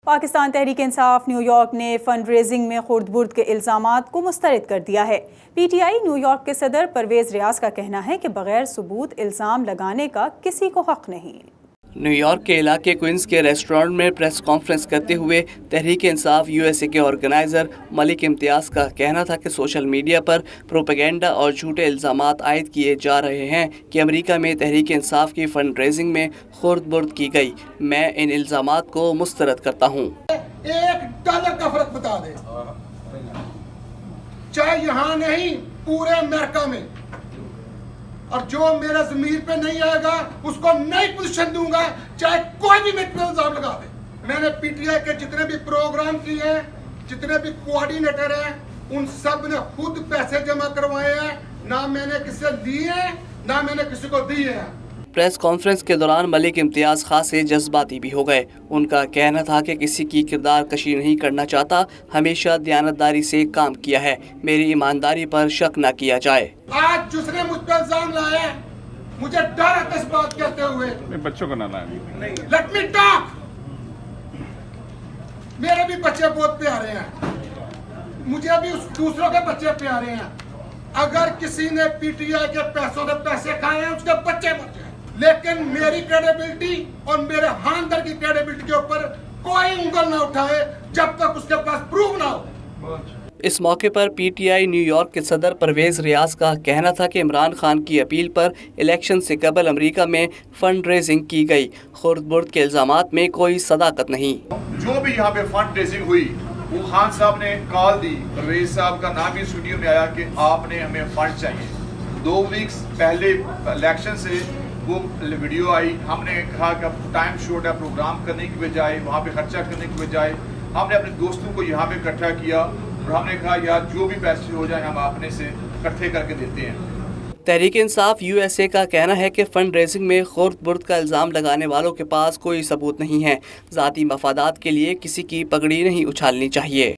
Pakistan Tehreek Insaf new York نے fund raising میں خورد برد کے الزامات کو مسترد کر دیا ہے۔ پی ٹی آئی نیو یارک کے صدر پرویز ریاض کا کہنا ہے کہ بغیر ثبوت الزام لگانے کا کسی کو حق نہیں۔ نیو یارک کے علاقے کوئنز کے ریسٹورانٹ میں پریس کانفرنس کرتے ہوئے Tehreek Insaf U S A کے آرگنائزر ملک امتیاز کا کہنا تھا کہ سوشل میڈیا پر پروپیگنڈا اور جھوٹے الزامات عائد کیے جا رہے ہیں کہ امریکہ میں تحریک انصاف کی فنڈ ریزنگ میں خورد برد کی گئی۔ میں ان الزامات کو مسترد کرتا ہوں۔ $1 کا فرق بتا دے، چاہے یہاں نہیں پورے امریکہ میں، اور جو میرا ضمیر پہ نہیں آئے گا اس کو نئی پوزیشن دوں گا، چاہے کوئی بھی میرے پر الزام لگا دے۔ میں نے پی ٹی آئی کے جتنے بھی پروگرام کیے ہیں، جتنے بھی کوآرڈینیٹر ہیں، ان سب نے خود پیسے جمع کروائے ہیں، نہ میں نے کسی سے لیے ہیں نہ میں نے کسی کو دیے ہیں۔ پریس کانفرنس کے دوران ملک امتیاز خاصے جذباتی بھی ہو گئے۔ ان کا کہنا تھا کہ کسی کی کردار کشی نہیں کرنا چاہتا، ہمیشہ دیانتداری سے کام کیا ہے، میری ایمانداری پر شک نہ کیا جائے۔ آج جس نے مجھ پہ الزام لائے ہیں، مجھے ڈر ہے اس بات کہتے ہوئے بچوں کو نہ لائیں۔ Let me talk. میرے بھی بچے بہت پیارے ہیں، مجھے بھی دوسروں کے بچے پیارے ہیں۔ اگر کسی نے پی ٹی آئی کے پیسوں سے پیسے کھائے ہیں، اس کے بچے بچے ہیں، لیکن میری کریڈیبلٹی اور میرے خاندان کی کریڈیبلٹی کے اوپر کوئی انگل نہ اٹھائے جب تک اس کے پاس پروف نہ ہو۔ اس موقع پر P T I New York کے صدر پرویز ریاض کا کہنا تھا کہ عمران خان کی اپیل پر الیکشن سے قبل امریکہ میں فنڈ ریزنگ کی گئی، خورد برد کے الزامات میں کوئی صداقت نہیں۔ جو بھی یہاں پہ فنڈ ریزنگ ہوئی، وہ خان صاحب نے کال دی، پرویز صاحب کا نام بھی اسٹوڈیو میں آیا کہ آپ نے ہمیں فنڈ چاہیے۔ 2 ویکس پہلے الیکشن سے وہ ویڈیو آئی، ہم نے کہا کہ ٹائم شارٹ ہے، پروگرام کرنے کی بجائے وہاں پہ خرچہ کرنے کی بجائے ہم نے اپنے دوستوں کو یہاں پہ اکٹھا کیا اور ہم نے کہا یار جو بھی پیسے ہو جائیں ہم اپنے سے اکٹھے کر کے دیتے ہیں۔ Tehreek Insaf U S A کا کہنا ہے کہ فنڈ ریزنگ میں خورد برد کا الزام لگانے والوں کے پاس کوئی ثبوت نہیں ہے، ذاتی مفادات کے لیے کسی کی پگڑی نہیں اچھالنی چاہیے۔